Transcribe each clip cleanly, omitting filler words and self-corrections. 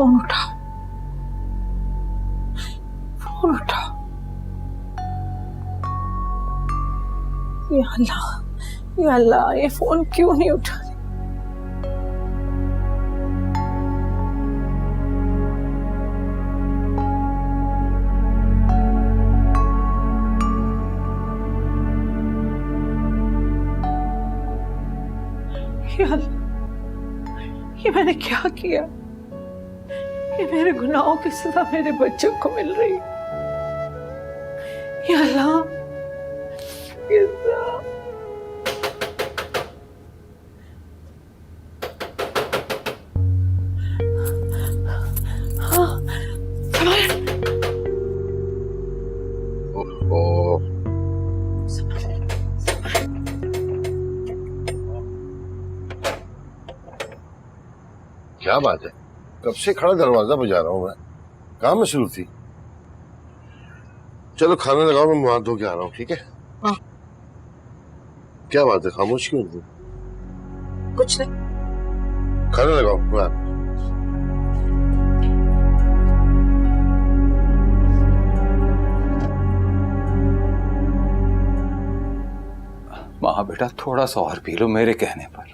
Phone उठाओ, phone उठाओ। या अल्लाह, ये फोन क्यों नहीं उठा रही? या अल्लाह, ये मैंने क्या किया? ये मेरे गुनाहों की सजा मेरे बच्चों को मिल रही। या अल्लाह, क्या बात है? कब से खड़ा दरवाजा बजा रहा हूँ मैं। कहाँ मसरूफ थी? चलो खाना लगाओ, मैं मुंह हाथ धो के आ रहा हूँ, ठीक है? हाँ। क्या बात है, खामोश क्यों थी? कुछ नहीं। खाना लगाओ, मैं आ रहा हूं। माँ बेटा थोड़ा सा और पी लो मेरे कहने पर।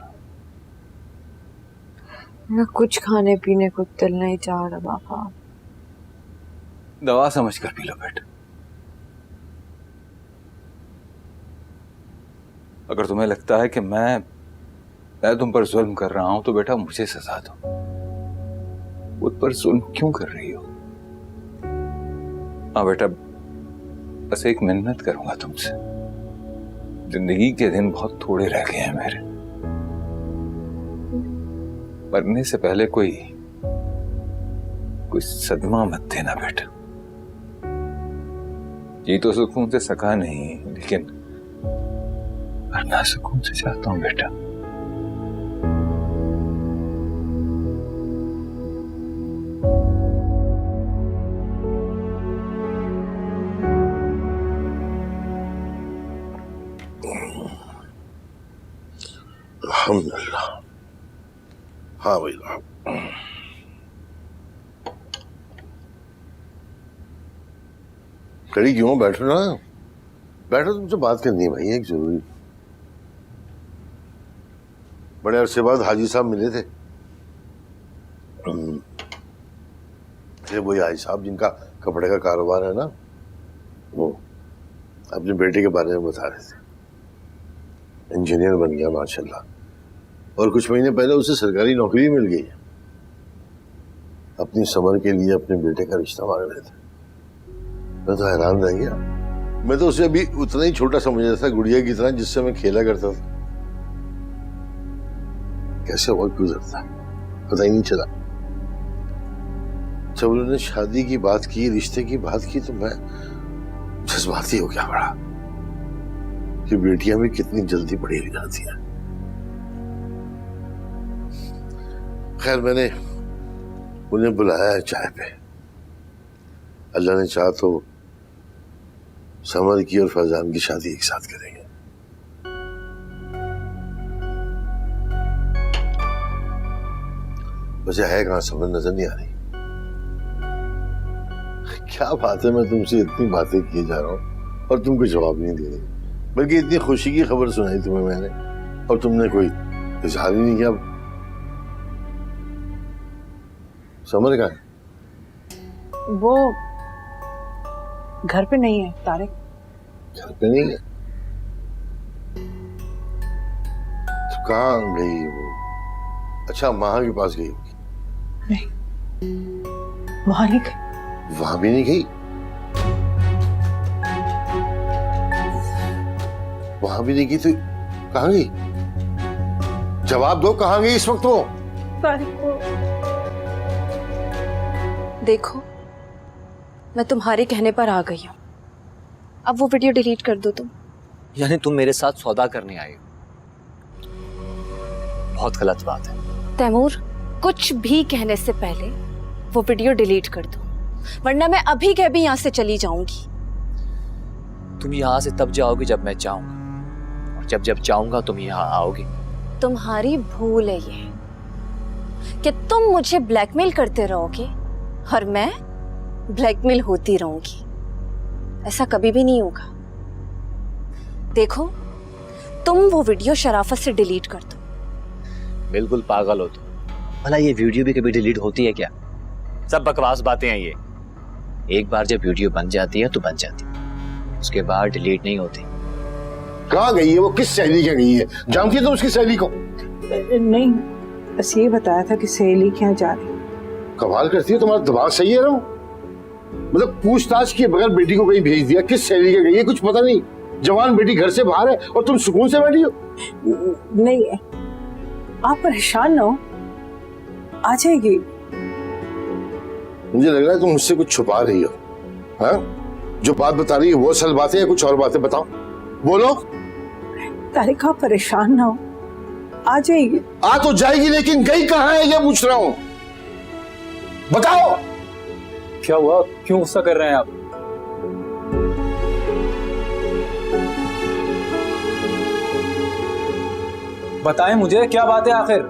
मैं कुछ खाने पीने को दिल नहीं चाह रहा पापा। दवा समझ कर पी लो बेटा। अगर तुम्हें लगता है कि मैं तुम पर जुल्म कर रहा हूं तो बेटा मुझे सजा दो। मुझ पर जुल्म क्यों कर रही हो? हाँ बेटा, बस एक मिन्नत करूंगा तुमसे। जिंदगी के दिन बहुत थोड़े रह गए हैं मेरे। मरने से पहले कोई सदमा मत देना बेटा। ये तो सुकून से सका नहीं, लेकिन मरना सुकून से चाहता हूं बेटा। अल्हम्दुलिल्लाह। हाँ भाई, खड़ी क्यों? बैठो ना, बैठो, तुमसे बात करनी है भाई, एक जरूरी। बड़े अरसे बाद हाजी साहब मिले थे। वही हाजी साहब जिनका कपड़े का कारोबार है ना, वो अपने बेटे के बारे में बता रहे थे। इंजीनियर बन गया माशाल्लाह, और कुछ महीने पहले उसे सरकारी नौकरी मिल गई। अपनी समर के लिए अपने बेटे का रिश्ता मांग रहे थे। मैं तो हैरान रह गया। मैं तो उसे अभी उतना ही छोटा समझ रहा था, गुड़िया की तरह, जिससे मैं खेला करता था। कैसे वक्त गुजरता पता ही नहीं चला। जब उन्होंने शादी की बात की, रिश्ते की बात की, तो मैं जज्बाती हो गया बड़ा कि बेटियां भी कितनी जल्दी बड़ी हो जाती हैं। खैर, मैंने उन्हें बुलाया है चाय पे। अल्लाह ने चाहा तो समर की और फैजान की शादी एक साथ करेंगे। वैसे है कहां समर? नजर नहीं आ रही। क्या बात है, मैं तुमसे इतनी बातें किए जा रहा हूं और तुम कोई जवाब नहीं दे रही। बल्कि इतनी खुशी की खबर सुनाई तुम्हें मैंने और तुमने कोई इजहार ही नहीं किया। समर कहाँ है? वो घर पे नहीं है तारिक। घर पे नहीं है तो कहाँ गई वो? अच्छा, माँ के पास गई होगी। नहीं, वहां नहीं गई। वहां भी नहीं गई? वहां भी नहीं गई तो कहाँ गई? जवाब दो, कहाँ गई इस वक्त वो? तारिक को देखो, मैं तुम्हारे कहने पर आ गई हूँ। अब वो वीडियो डिलीट कर दो तुम। यानी तुम मेरे साथ सौदा करने आई हो? बहुत गलत बात है। तैमूर, कुछ भी कहने से पहले वो वीडियो डिलीट कर दो, वरना मैं अभी के अभी यहाँ से चली जाऊंगी। तुम यहाँ से तब जाओगी जब मैं चाहूंगा, और जब जब चाहूंगा तुम यहाँ आओगी। तुम्हारी भूल है ये। कि तुम मुझे ब्लैकमेल करते रहोगे और मैं ब्लैकमेल होती रहूंगी। ऐसा कभी भी नहीं होगा। देखो, तुम वो वीडियो शराफत से डिलीट कर दो। बिल्कुल पागल हो तुम। भला ये वीडियो भी कभी डिलीट होती है क्या? सब बकवास बातें हैं ये। एक बार जब वीडियो बन जाती है तो बन जाती है, उसके बाद डिलीट नहीं होती। कहाँ गई है वो? किस सहेली के गई है? जानती है तुम उसकी सहेली को? नहीं, बस ये बताया था कि सहेली क्या जा रही। कमाल करती है, तुम्हारा दिमाग सही है ना? मतलब पूछताछ किए बगैर बेटी को कहीं भेज दिया। किस सहेली के गई है कुछ पता नहीं। जवान बेटी घर से बाहर है और तुम सुकून से बैठी हो। नहीं, आप परेशान ना हो, आ जाएगी। मुझे लग रहा है तुम मुझसे कुछ छुपा रही हो। हाँ? जो बात बता रही है वो असल बात है या कुछ और बातें? बताओ, बोलो। तारिक, आप परेशान ना हो, आ जाएगी। आ तो जाएगी, लेकिन गई कहाँ है ये पूछ रहा हूं। बताओ। क्या हुआ? क्यों गुस्सा कर रहे हैं आप? बताएं मुझे, क्या बात है आखिर?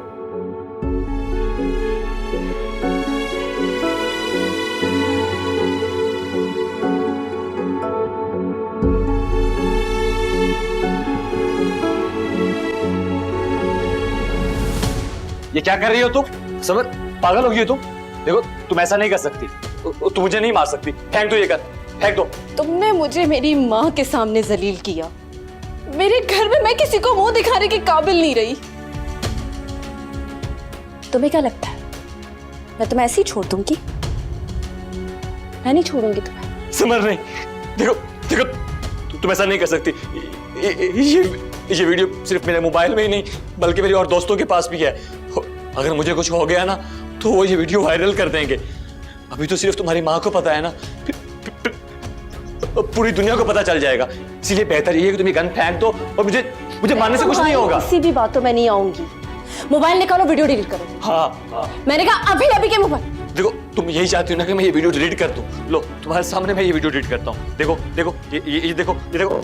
ये क्या कर रही हो तुम? समर, पागल हो गई हो तुम? देखो, तुम ऐसा नहीं कर सकती। तुम मुझे नहीं मार सकती। फेंक दो ये गन, फेंक दो। तुमने मुझे मेरी माँ के सामने जलील किया। मेरे घर में मैं किसी को मुंह दिखाने के काबिल नहीं रही। तुम्हें क्या लगता है मैं तुम्हें ऐसे ही छोड़ दूंगी? मैं नहीं छोड़ूंगी तुम्हें। समर नहीं, देखो देखो, तुम ऐसा नहीं कर सकती। ये वीडियो सिर्फ मेरे मोबाइल में ही नहीं बल्कि मेरे और दोस्तों के पास भी है। अगर मुझे कुछ हो गया ना तो वो ये वीडियो वायरल कर देंगे। अभी तो सिर्फ तुम्हारी माँ को पता है ना, फिर पूरी दुनिया को पता चल जाएगा। इसीलिए बेहतर ये है कि तुम ये गन फेंक दो और मुझे मारने से कुछ नहीं होगा। किसी भी बातों में नहीं आऊंगी। मोबाइल निकालो, वीडियो डिलीट करो। हाँ, मैंने कहा अभी अभी के मोबाइल। देखो, तुम यही चाहती हो ना कि मैं ये वीडियो डिलीट कर दूं। लो, तुम्हारे सामने मैं ये वीडियो डिलीट करता हूँ। देखो देखो, ये देखो, ये देखो।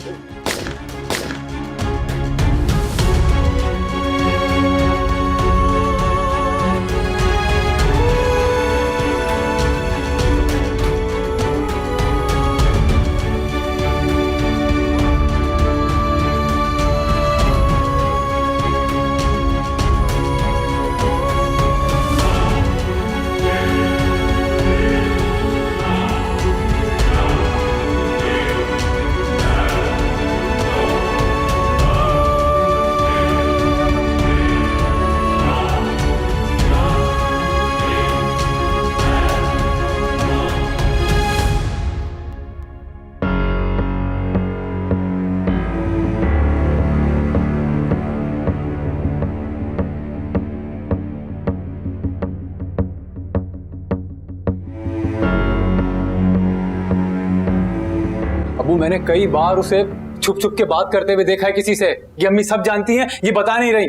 अबू, मैंने कई बार उसे छुप छुप के बात करते हुए देखा है किसी से। ये अम्मी सब जानती हैं, ये बता नहीं रही।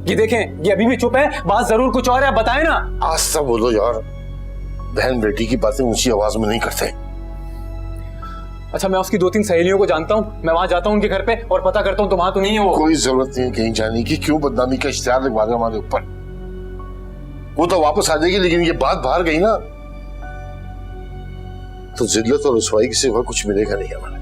ये देखें, ये अभी भी चुप है। बात जरूर कुछ और है, बताएं ना। आस्ता बोलो यार, बहन बेटी की बातें ऊंची आवाज में नहीं करते। अच्छा, मैं उसकी 2-3 सहेलियों को जानता हूँ। मैं वहां जाता हूँ उनके घर पे और पता करता हूँ तो वहां तो नहीं है वो। कोई जरूरत नहीं है कहीं जाने की। क्यों बदनामी का इश्तिहार लगवा रहे हमारे ऊपर? वो तो वापस आ जाएगी, लेकिन ये बात बाहर गई ना तो जिल्लत और रुसवाई के सिवा कुछ मिलेगा नहीं हमें।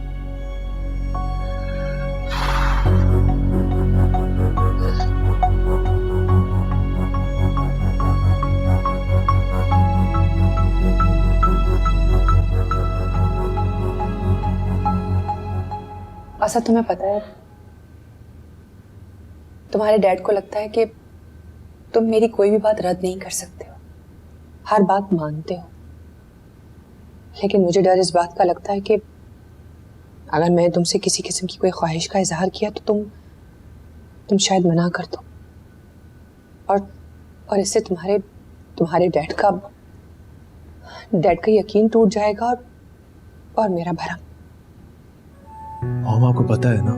ऐसा तुम्हें पता है, तुम्हारे डैड को लगता है कि तुम मेरी कोई भी बात रद्द नहीं कर सकते हो, हर बात मानते हो। लेकिन मुझे डर इस बात का लगता है कि अगर मैं तुमसे किसी किस्म की कोई ख्वाहिश का इजहार किया तो तुम शायद मना कर दो, और इससे तुम्हारे डैड का यकीन टूट जाएगा और मेरा भरम। मॉम, आपको पता है ना,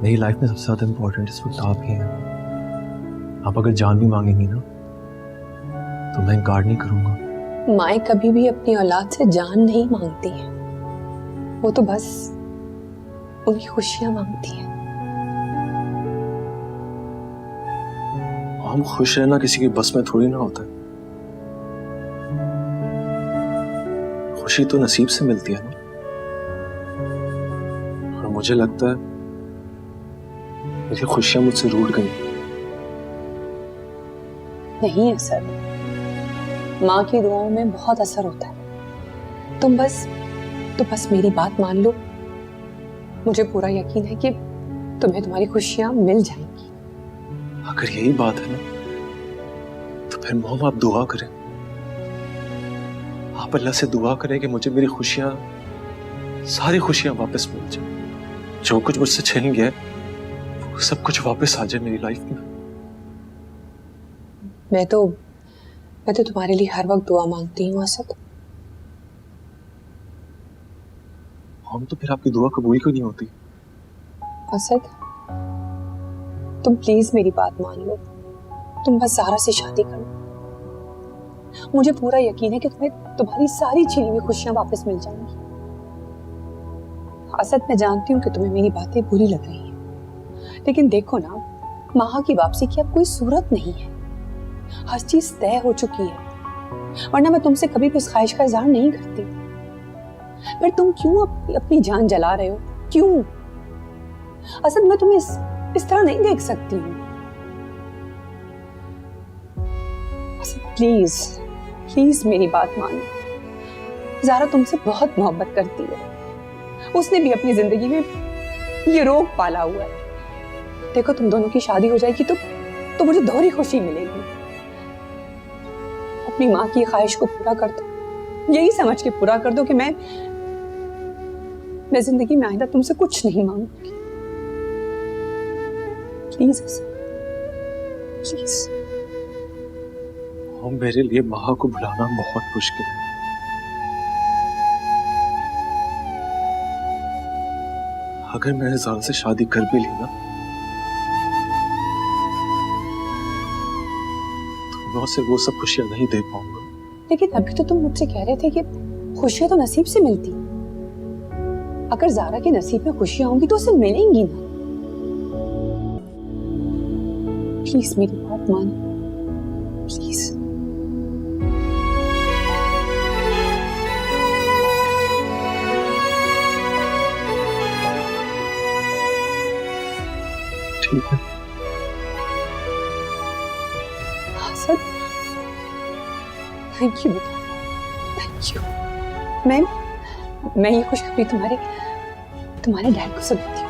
मेरी लाइफ में सबसे ज्यादा इम्पोर्टेंट इस वक्त आप ही हैं। आप अगर जान भी मांगेंगी ना तो मैं इनकार नहीं करूंगा। माएँ कभी भी अपनी औलाद से जान नहीं मांगती हैं, वो तो बस उनकी खुशियां मांगती हैं। हम खुश रहना किसी के बस में थोड़ी ना होता है। खुशी तो नसीब से मिलती है ना। और मुझे लगता है मेरी खुशियां मुझसे रूठ गई। नहीं असर, माँ की दुआओं में बहुत असर होता है। तुम बस मेरी बात मान लो। मुझे पूरा यकीन है कि तुम्हें तुम्हारी खुशियां मिल जाएंगी। अगर यही बात है ना, तो फिर मोम आप दुआ करें। आप अल्लाह से दुआ करें कि मुझे मेरी खुशियां, सारी खुशियां वापस मिल जाए। जो कुछ मुझसे छिन गया वो सब कुछ वापस आ जाए मेरी लाइफ में। मैं तो तुम्हारे लिए हर वक्त दुआ मांगती हूँ असद। हम तो फिर आपकी दुआ कबूल क्यों नहीं होती? असद, तुम प्लीज मेरी बात मान लो। तुम बस ज़ारा से शादी कर लो। मुझे पूरा यकीन है कि तुम्हें तुम्हारी सारी छिनी हुई खुशियां वापस मिल जाएंगी। असद, मैं जानती हूँ कि तुम्हें मेरी बातें बुरी लग रही हैं, लेकिन देखो ना, माँ की वापसी की अब कोई सूरत नहीं है। हर चीज तय हो चुकी है, वरना मैं तुमसे कभी भी इस ख्वाहिश का इजहार नहीं करती। पर तुम क्यों अपनी जान जला रहे हो? क्यों? असद, मैं तुम्हें इस तरह नहीं देख सकती हूँ। असद, प्लीज मेरी बात मानो। ज़ारा तुमसे बहुत मोहब्बत करती है। उसने भी अपनी जिंदगी में ये रोग पाला हुआ है। देखो, तुम दोनों की शादी हो जाएगी तो मुझे दोहरी खुशी मिलेगी। अपनी माँ की ख्वाहिश को पूरा कर दो, यही समझ के पूरा कर दो कि मैं जिंदगी में आइंदा तुमसे कुछ नहीं मांगूंगी। Please please. और मेरे लिए माँ को बुलाना बहुत मुश्किल है। अगर मैंने ज़ारा से शादी कर भी ली ना, तो मैं उसे वो सब खुशियां नहीं दे पाऊंगा। लेकिन अभी तो तुम मुझसे कह रहे थे कि खुशियां तो नसीब से मिलती। अगर ज़ारा के नसीब में खुशियां होंगी तो उसे मिलेंगी ना। प्लीज मेरी बात मानो, प्लीज। ठीक है। असद, थैंक यू बेटा, थैंक यू। मैं ये खुशखबरी तुम्हारे डैड को सुनाती हूँ।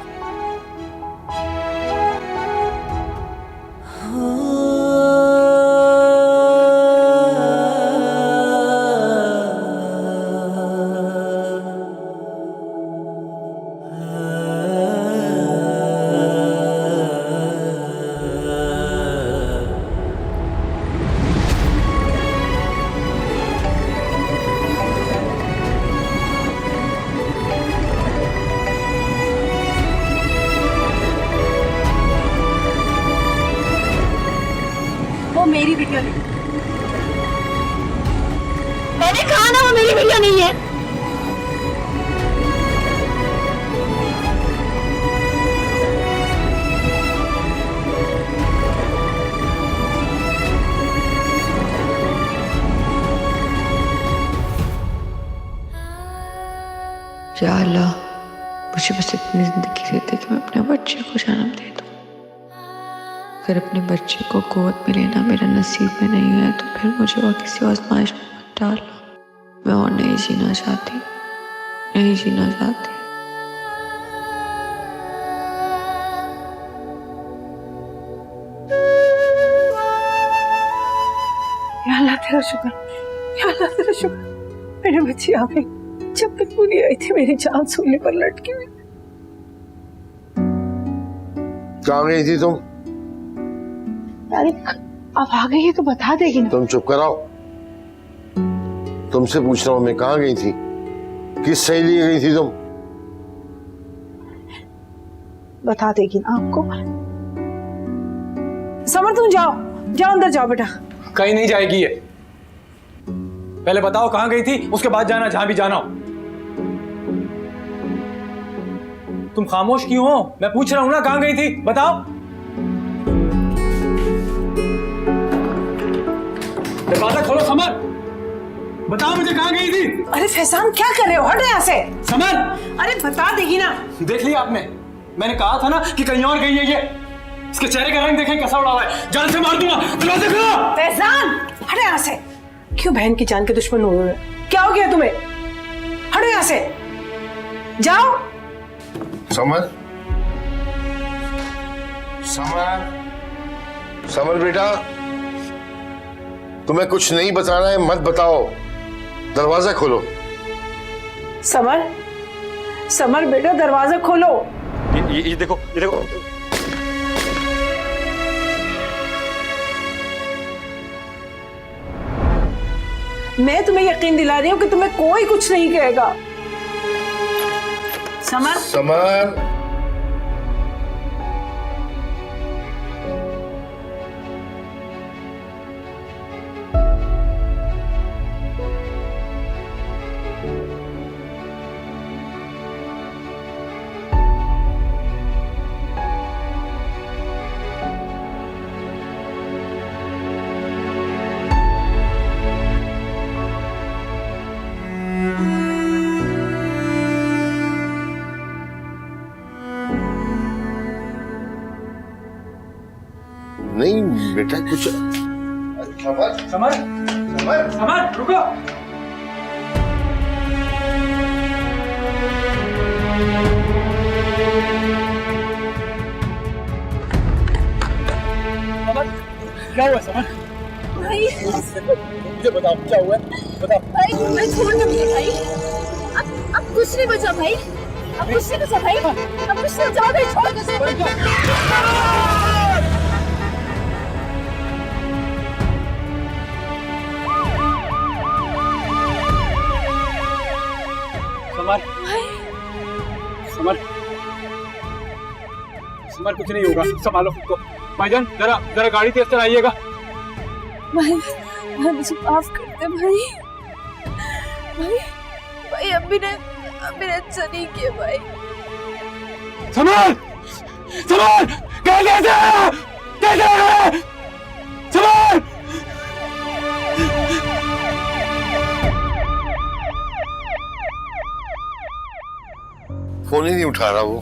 मेरी वीडियो नहीं, मैंने कहा ना वो मेरी वीडियो नहीं है। या अल्लाह, मुझे बस इतनी जिंदगी दे दे कि मैं अपने बच्चे को जन्म दे दूं। अगर अपने बच्चे को गोद में लेना मेरा नसीब में नहीं है तो फिर मुझे और किसी आजमाइश में मत डालो। मैं और नहीं जीना चाहती, नहीं जीना चाहती। या अल्लाह तेरा शुक्र, या अल्लाह तेरा शुक्र, मेरे बच्ची आ गई। जब तक पूरी आई थी मेरी जान सूली पर लटकी हुई। कहाँ गई थी तुम? अरे अब आ गई है तो बता देगी ना। तुम चुप कराओ। तुमसे पूछ रहा हूं मैं, कहाँ गई थी? किस सही लिए गई थी तुम? बता देगी ना आपको। समर, तुम जाओ जाओ, अंदर जाओ बेटा। कहीं नहीं जाएगी ये। पहले बताओ कहां गई थी, उसके बाद जाना जहां भी जाना हो। तुम खामोश क्यों हो? मैं पूछ रहा हूं ना, कहां गई थी बताओ। दरवाजा खोलो समर, बताओ मुझे कहाँ गई थी? अरे फैजान क्या कर रहे हो, हट यहाँ से। समर, अरे बता देगी ना। देख लिया आपने, मैंने कहा था ना कि कहीं और गई है ये। इसके चेहरे का रंग देखें कैसा उड़ा हुआ है, जान से मार दूंगा। दरवाजा खोलो। फैजान हट यहाँ से। क्यों बहन की जान के दुश्मन हो रहे हो? क्या हो गया तुम्हें? हटो यहाँ से, जाओ। समर, समर, समर बेटा, तुम्हें कुछ नहीं बताना है मत बताओ, दरवाजा खोलो। समर, समर बेटा दरवाजा खोलो। ये देखो, ये देखो। मैं तुम्हें यकीन दिला रही हूँ कि तुम्हें कोई कुछ नहीं कहेगा। समर, समर, नहीं बेटा कुछ। समर, समर, समर, समर रुको। समर, क्या हुआ समर? भाई मुझे बताओ क्या हुआ, बताओ। भाई मैं छोड़ दो भाई। अब कुछ नहीं बचा भाई, अब कुछ नहीं बचा भाई, अब कुछ नहीं बचा भाई, छोड़ दो। समर, समर, समर कुछ नहीं होगा, संभालो खुद को। भाईजान जरा जरा गाड़ी तेज चलाइएगा। भाई भाई मुझे माफ कर दे भाई। भाई भाई अभी ने अच्छा नहीं किया भाई। समर, समर कैसे समर, फोन ही नहीं उठा रहा वो।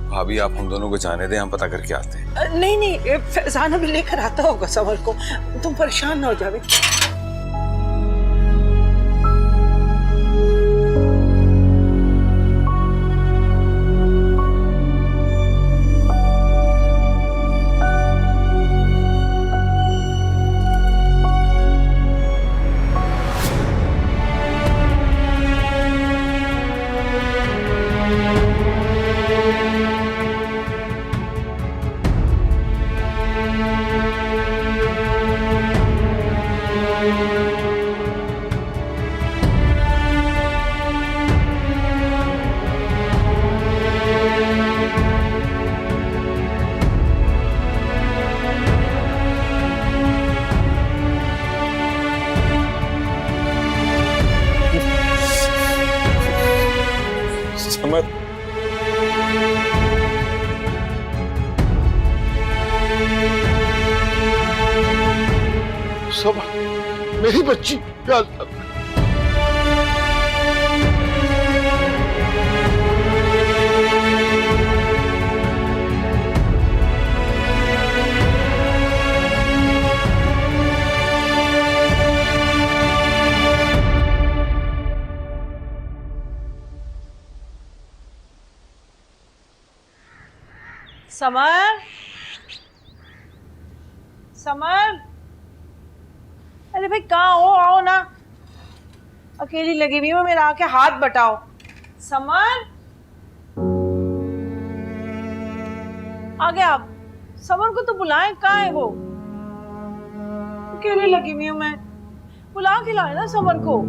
भाभी आप हम दोनों को जाने दें, हम पता करके आते हैं। नहीं नहीं, फैजान अभी लेकर आता होगा समर को, तुम परेशान ना हो जावे। समर, सब मेरी बच्ची यार। समर, समर, अरे भाई कहाँ हो, आओ ना। अकेली लगी हुई हो, मेरा आके हाथ बटाओ। समर, आ गए आप। समर को तो बुलाएं, कहाँ है वो? अकेली लगी हुई हूँ मैं, बुला के लाए ना समर को।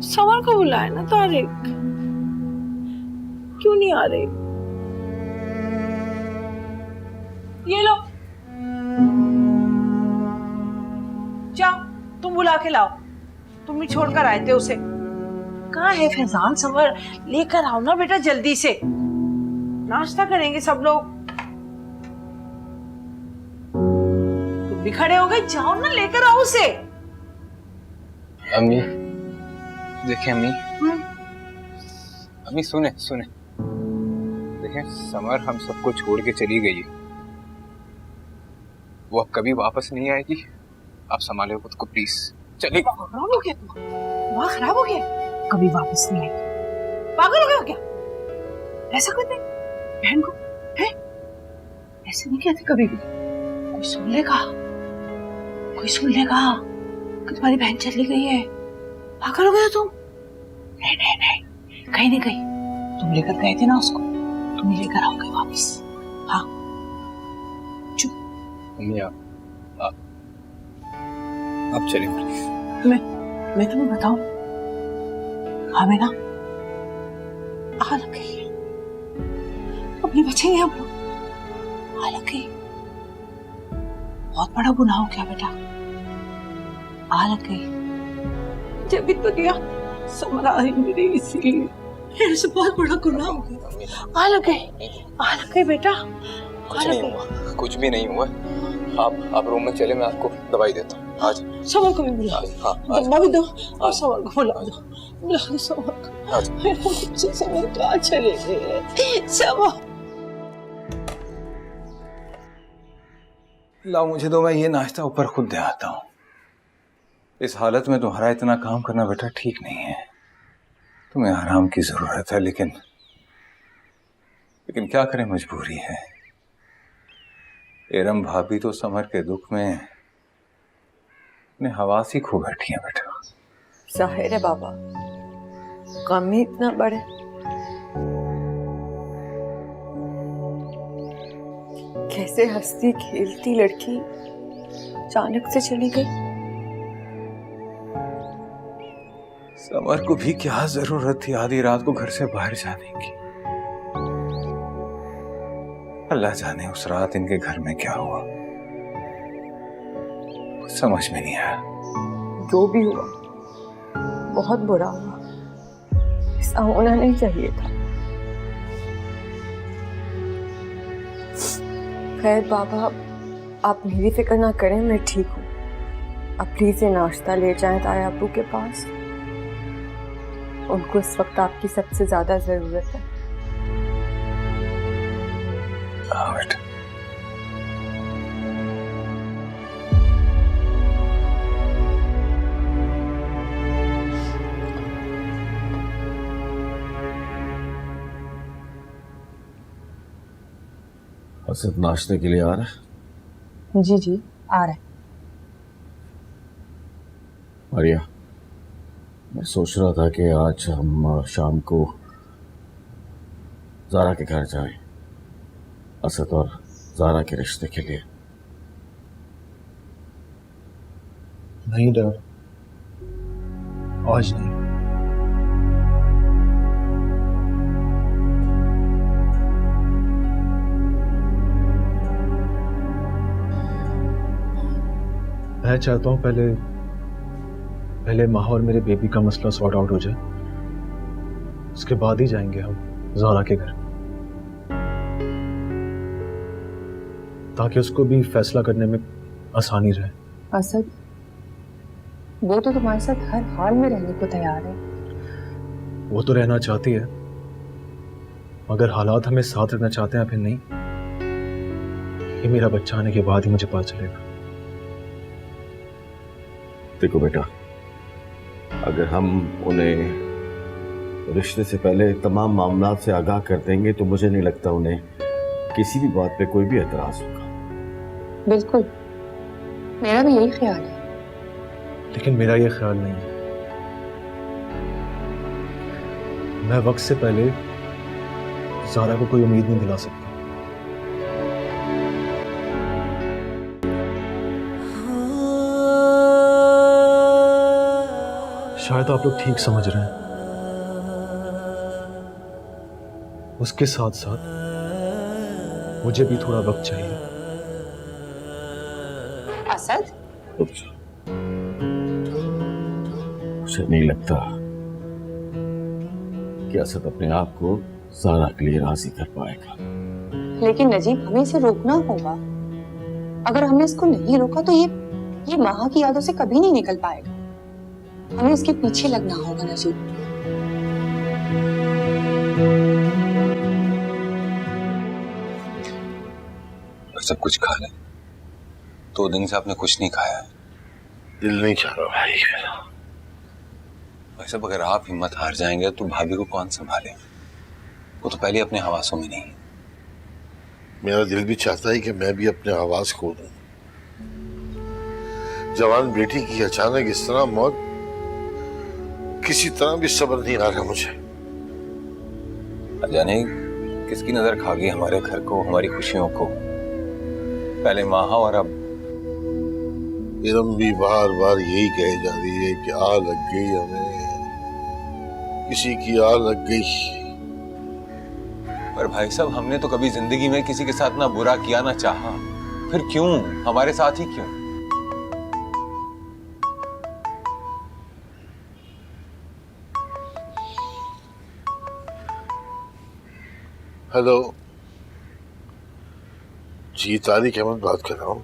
समर को बुलाए ना तारिक, क्यों नहीं आ रही? ये लो, जाओ तुम बुला के लाओ, तुम ही छोड़कर आए थे उसे। कहाँ है फैजान? समर लेकर आओ ना बेटा जल्दी से, नाश्ता करेंगे सब लोग। तुम भी खड़े हो गए, जाओ ना लेकर आओ उसे। अम्मी देखिए अम्मी, अम्मी सुने सुने, देखें समर हम सबको छोड़ के चली गई है, वो अब कभी वापस नहीं आएगी। आप संभाले खुद को प्लीज। चलिए। खराब हो गया तुम, दिमाग खराब हो गया, कभी वापस नहीं आएगी। पागल हो गया हो क्या? ऐसा करते बहन को है? ऐसे नहीं कहते कभी भी। कोई सुन लेगा, कोई सुन लेगा कि तुम्हारी बहन चली गई है। पागल हो गए हो तुम? नहीं नहीं नहीं, कहीं नहीं गई। तुम लेकर गए थे ना उसको, तुम ही लेकर आओगे वापस। हाँ चुप। मम्मी आप चलिए प्लीज। मैं तुम्हें बताऊं, हमें ना आ लग गई है, अब नहीं बचेंगे हम लोग। आ लग गई, बहुत बड़ा गुनाह हो गया बेटा। आ लग गई, जब भी तो दिया समझ आ रही नहीं, इसीलिए मेरे से बहुत बड़ा गुनाह हो गया। आ लग गई बेटा। कुछ नहीं हुआ, कुछ भी नहीं हुआ। आप रूम में चले, मैं आपको दवाई देता हूँ। आज समर को भी बुला दो, हाँ दवा भी दो और समर को बुला दो समर को। समर कहाँ चले गए? समर लाओ मुझे दो, मैं ये नाश्ता ऊपर खुद दे आता हूँ। इस हालत में तुम्हारा इतना काम करना बेटा ठीक नहीं है। तुम्हें आराम की जरूरत है, लेकिन क्या करें, मजबूरी है। एरम भाभी तो समर के दुख में अपने हवास ही खो बैठी है बेटा। जाहिर है बाबा, गम ही इतना बड़ा। कैसे हंसती खेलती लड़की अचानक से चली गई। समर को भी क्या जरूरत थी आधी रात को घर से बाहर जाने की। अल्लाह जाने उस रात इनके घर में क्या हुआ, कुछ समझ में नहीं आया। जो भी हुआ बहुत बुरा हुआ, ऐसा होना नहीं चाहिए था। खैर बाबा, आप मेरी फिक्र ना करें, मैं ठीक हूँ। आप प्लीज ये नाश्ता ले जाएं ताया अब्बू के पास, उनको इस वक्त आपकी सबसे ज्यादा जरूरत है। हाँ बेटा। असद नाश्ते के लिए आ रहा है? जी जी आ रहा है। मारिया, मैं सोच रहा था कि आज हम शाम को ज़ारा के घर जाएं, असद और ज़ारा के रिश्ते के लिए। नहीं डैड, आज नहीं। मैं चाहता हूँ पहले माँ और मेरे बेबी का मसला सॉर्ट आउट हो जाए, उसके बाद ही जाएंगे हम ज़ारा के घर, ताकि उसको भी फैसला करने में आसानी रहे। असद, वो तो तुम्हारे साथ हर हाल में रहने को तैयार है। वो तो रहना चाहती है, मगर हालात हमें साथ रखना चाहते हैं फिर नहीं। ये मेरा बच्चा आने के बाद ही मुझे पता चलेगा। देखो बेटा, अगर हम उन्हें रिश्ते से पहले तमाम मामलात से आगाह कर देंगे तो मुझे नहीं लगता उन्हें किसी भी बात पे कोई भी एतराज होगा। बिल्कुल, मेरा भी यही ख्याल है। लेकिन मेरा ये ख्याल नहीं है। मैं वक्त से पहले ज़ारा को कोई उम्मीद नहीं दिला सकता। शायद आप लोग ठीक समझ रहे हैं, उसके साथ साथ मुझे भी थोड़ा वक्त चाहिए। असद, मुझे नहीं लगता कि असद अपने आप को ज़ारा के लिए राजी कर पाएगा। लेकिन नजीब, हमें इसे रोकना होगा। अगर हमने इसको नहीं रोका तो ये माँ की यादों से कभी नहीं निकल पाएगा। हमें इसके पीछे लगना होगा नजीब। सब कुछ खा ले। 2 दिन से आपने कुछ नहीं खाया है। दिल नहीं चाह रहा भाई मेरा। भाई साहब, अगर आप हिम्मत हार जाएंगे तो भाभी को कौन संभाले? वो तो पहले अपने हवासों में नहीं है। मेरा दिल भी चाहता है कि मैं भी अपने आवाज खो दूं। जवान बेटी की अचानक इस तरह मौत, किसी तरह भी सब्र नहीं आ रहा मुझे। जाने किसकी नजर खा गई हमारे घर को, हमारी खुशियों को। पहले माँ और अब इरम भी बार बार यही कहे जा रही है कि आ लग गई हमें, किसी की आ लग गई। पर भाई साहब, हमने तो कभी जिंदगी में किसी के साथ ना बुरा किया ना चाहा, फिर क्यों हमारे साथ ही क्यों? हेलो जी, तारिक अहमद बात कर रहा हूं।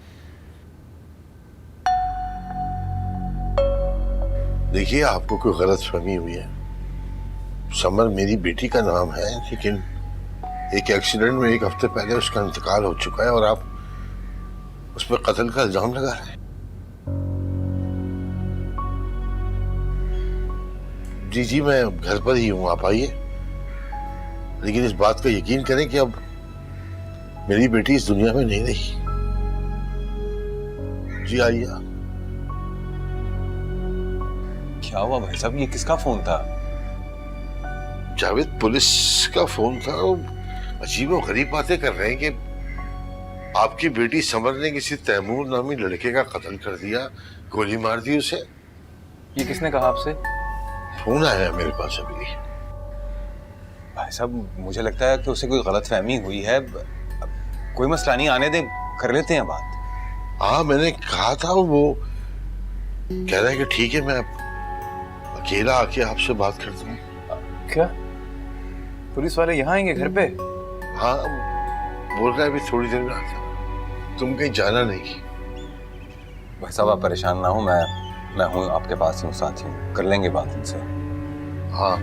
देखिए, आपको कोई गलतफहमी हुई है। समर मेरी बेटी का नाम है, लेकिन एक एक्सीडेंट में 1 हफ्ते पहले उसका इंतकाल हो चुका है और आप उस पर कत्ल का इल्जाम लगा रहे हैं। जी जी, मैं घर पर ही हूं, आप आइए। लेकिन इस बात का यकीन करें कि अब मेरी बेटी इस दुनिया में नहीं रही। जी आइए। क्या हुआ भाई साहब? ये किसका फोन था? जावेद, पुलिस का फोन था। अजीब और गरीब बातें कर रहे हैं कि आपकी बेटी समर ने किसी तैमूर नामी लड़के का कत्ल कर दिया, गोली मार दी उसे। ये किसने कहा आपसे? फोन आया है मेरे पास अभी। भाई साहब, मुझे लगता है कि उसे कोई गलतफहमी हुई है। कोई मसला नहीं, आने दें, कर लेते हैं बात। हाँ, मैंने कहा था। वो कह रहा है कि ठीक है, मैं अकेला आके आपसे बात करता हूँ। क्या पुलिस वाले यहाँ आएंगे घर पे? हाँ, बोल रहा है अभी थोड़ी देर में आता। तुम कहीं जाना नहीं। भाई साहब, आप परेशान ना हो, मैं हूँ आपके पास ही हूँ, साथ ही हूँ, कर लेंगे बात इनसे। हाँ,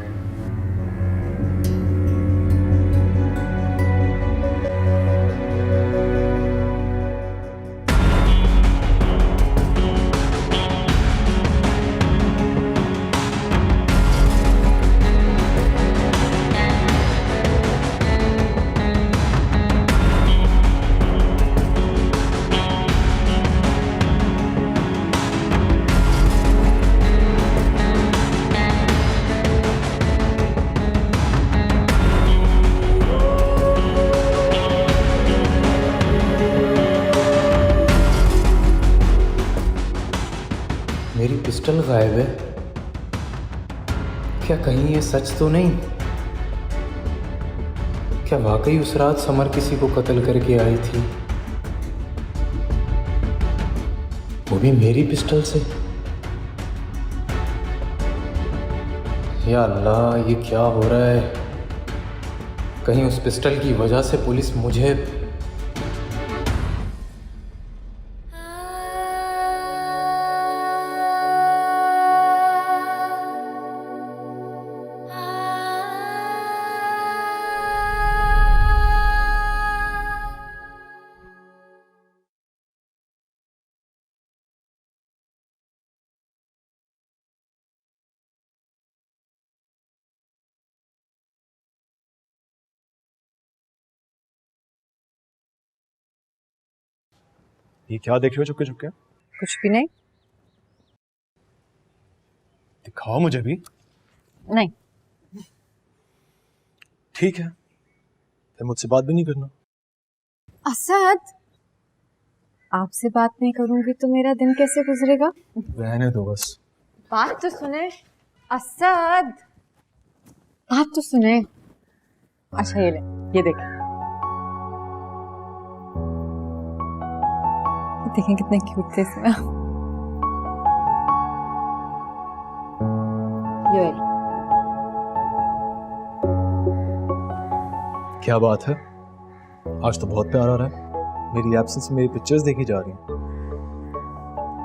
मेरी पिस्टल गायब है। क्या कहीं ये सच तो नहीं? क्या वाकई उस रात समर किसी को कत्ल करके आई थी, वो भी मेरी पिस्टल से? या अल्लाह, ये क्या हो रहा है? कहीं उस पिस्टल की वजह से पुलिस मुझे... ये क्या देख रहे हो चुपके चुपके? कुछ भी नहीं। दिखाओ मुझे भी। नहीं। ठीक है, फिर मुझसे बात भी नहीं करना। असद, आपसे बात नहीं करूंगी तो मेरा दिन कैसे गुजरेगा? रहने दो बस। बात तो सुने असद, बात तो सुने। अच्छा ये ले, ये देख। देखें कितने क्यूट थे इसमें। ये क्या बात है, आज तो बहुत प्यार आ रहा है। मेरी एब्सेंस में मेरी पिक्चर्स देखी जा रही हैं।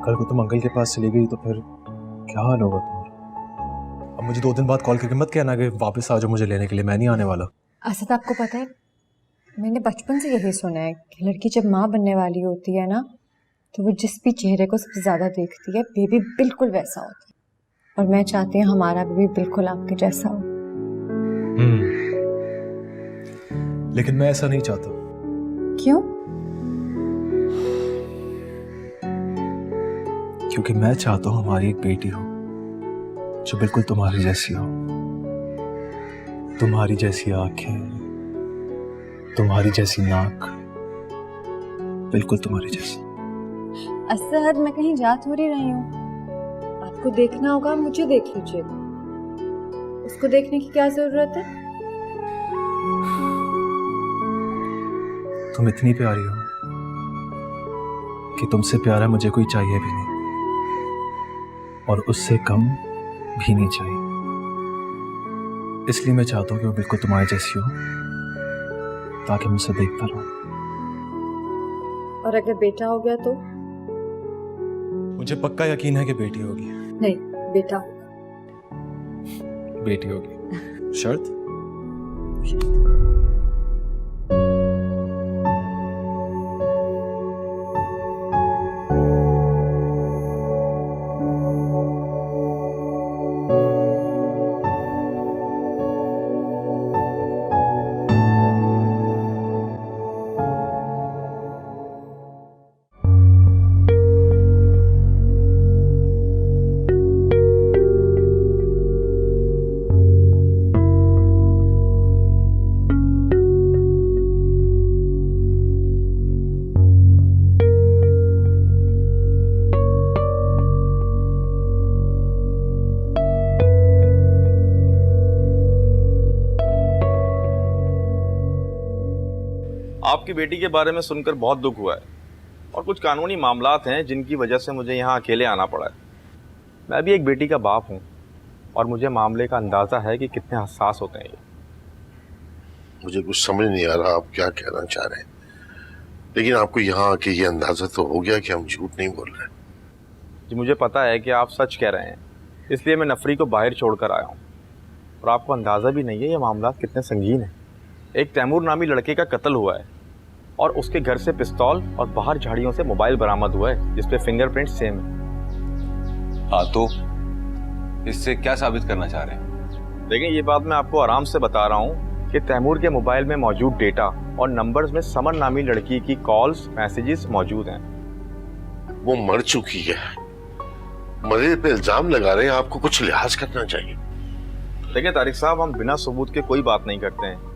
कल को तुम अंकल के पास चली गई तो फिर क्या हाल होगा तुम्हारा? अब मुझे 2 दिन बाद कॉल करके मत कहना कि वापस आ जाओ मुझे लेने के लिए, मैं नहीं आने वाला। असद, आपको पता है मैंने बचपन से यही सुना है कि लड़की जब माँ बनने वाली होती है ना, तो वो जिस भी चेहरे को सबसे ज़्यादा देखती है बेबी बिल्कुल वैसा होता है। और मैं चाहती हूँ हमारा बेबी बिल्कुल आपके जैसा हो। लेकिन मैं ऐसा नहीं चाहता। क्यों? क्योंकि मैं चाहता हूँ हमारी एक बेटी हो जो बिल्कुल तुम्हारी जैसी हो, तुम्हारी जैसी आंखें, तुम्हारी जैसी नाक, बिल्कुल तुम्हारी जैसी। असद, मैं कहीं जा थोड़ी रही हूँ। आपको देखना होगा, मुझे देख लीजिए। उसको देखने की क्या जरूरत है? तुम इतनी प्यारी हो कि तुमसे प्यारा मुझे कोई चाहिए भी नहीं, और उससे कम भी नहीं चाहिए। इसलिए मैं चाहता हूँ कि वो बिल्कुल तुम्हारी जैसी हो, ताकि मैं उसे देखता रहूं। और अगर बेटा हो गया तो? मुझे पक्का यकीन है कि बेटी होगी। नहीं, बेटा होगा। बेटी होगी। शर्त? आपकी बेटी के बारे में सुनकर बहुत दुख हुआ है और कुछ कानूनी मामलात हैं जिनकी वजह से मुझे यहाँ अकेले आना पड़ा है। मैं भी एक बेटी का बाप हूँ और मुझे मामले का अंदाज़ा है कि कितने हसास होते हैं ये। मुझे कुछ समझ नहीं आ रहा आप क्या कहना चाह रहे हैं, लेकिन आपको यहाँ आके ये अंदाजा तो हो गया कि हम झूठ नहीं बोल रहे। जी मुझे पता है कि आप सच कह रहे हैं, इसलिए मैं नफरी को बाहर छोड़कर आया हूँ। और आपको अंदाज़ा भी नहीं है ये मामला कितने संगीन है। एक तैमूर नामी लड़के का कत्ल हुआ है और उसके घर से पिस्तौल और बाहर झाड़ियों से मोबाइल बरामद हुआ है जिसपे फिंगरप्रिंट सेम है। हाँ, तो इससे क्या साबित करना चाह रहे हैं? देखिए ये बात मैं आपको आराम से बता रहा हूँ कि तैमूर के मोबाइल में मौजूद डेटा और नंबर्स में समर नामी लड़की की कॉल्स मैसेजेस मौजूद हैं। वो मर चुकी है, मरे पे इल्जाम लगा रहे हैं, आपको कुछ लिहाज करना चाहिए। देखिए तारिक साहब, हम बिना सबूत के कोई बात नहीं करते हैं।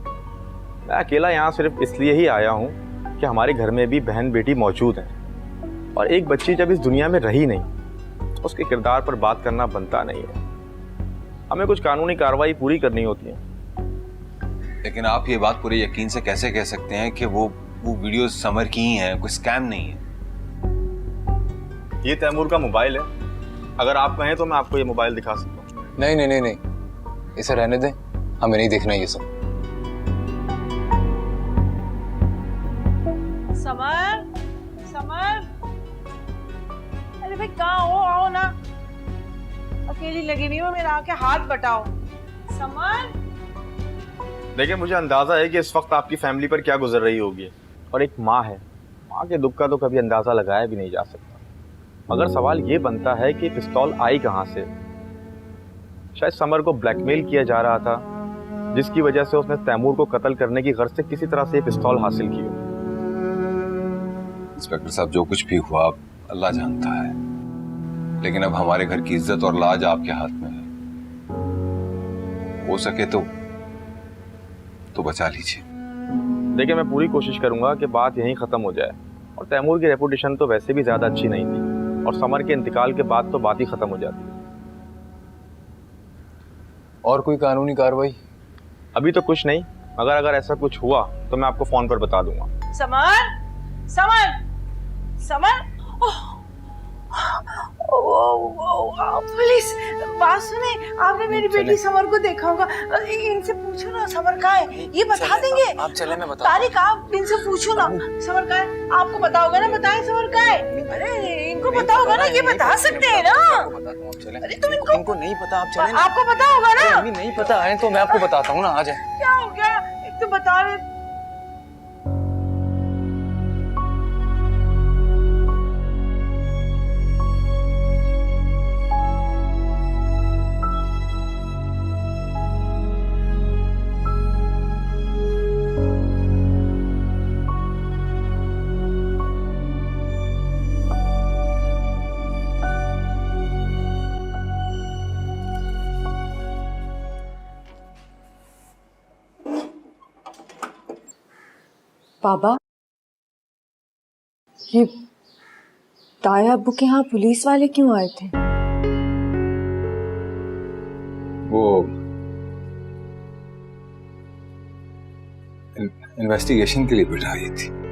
मैं अकेला यहाँ सिर्फ इसलिए ही आया हूँ कि हमारे घर में भी बहन बेटी मौजूद हैं और एक बच्ची जब इस दुनिया में रही नहीं, उसके किरदार पर बात करना बनता नहीं है। हमें कुछ कानूनी कार्रवाई पूरी करनी होती है। लेकिन आप ये बात पूरे यकीन से कैसे कह सकते हैं कि वो वीडियो समर की ही है, कोई स्कैम नहीं है? ये तैमूर का मोबाइल है, अगर आप कहें तो मैं आपको ये मोबाइल दिखा सकता हूँ। नहीं नहीं नहीं नहीं, इसे रहने दें, हमें नहीं देखना ये सब। समर, समर, अरे भाई कहाँ हो, आओ ना, अकेली लगी हुई हो, मेरा आके हाथ बटाओ। समर, देखिए मुझे अंदाजा है कि इस वक्त आपकी फैमिली पर क्या गुजर रही होगी और एक माँ है, माँ के दुख का तो कभी अंदाजा लगाया भी नहीं जा सकता। मगर सवाल ये बनता है कि पिस्तौल आई कहाँ से? शायद समर को ब्लैकमेल किया जा रहा था, जिसकी वजह से उसने तैमूर को कत्ल करने की गर्ज से किसी तरह से पिस्तौल हासिल की। इंस्पेक्टर साहब, जो कुछ भी हुआ अल्लाह जानता है, लेकिन अब हमारे घर की इज्जत और लाज आपके हाथ में है। हो सके तो बचा लीजिए। देखिए मैं पूरी कोशिश करूंगा कि बात यहीं खत्म हो जाए, और तैमूर की रेपुटेशन तो वैसे भी ज्यादा अच्छी नहीं थी और समर के इंतकाल के बाद तो बात ही खत्म हो जाती। और कोई कानूनी कार्रवाई? अभी तो कुछ नहीं, मगर अगर ऐसा कुछ हुआ तो मैं आपको फोन पर बता दूंगा। समर, समर, समर, पुलिस, बात सुने, आपने मेरी बेटी समर को देखा होगा, इनसे पूछो ना समर कहाँ है, ये बता देंगे। आप चले, मैं बता। तारिक, आप इनसे पूछो ना समर कहाँ है, आपको पता होगा ना, बताएं समर कहाँ है। अरे इनको पता होगा ना, ये बता सकते हैं ना। अरे तुम इनको नहीं पता, आप चले। आपको पता होगा ना। नहीं पता है तो मैं आपको बताता हूँ ना, आ जाए। क्या हो गया, एक तो बता रहे। बाबा, ये ताया अब्बू के यहाँ पुलिस वाले क्यों आए थे? वो इन्वेस्टिगेशन के लिए बिठाई थी।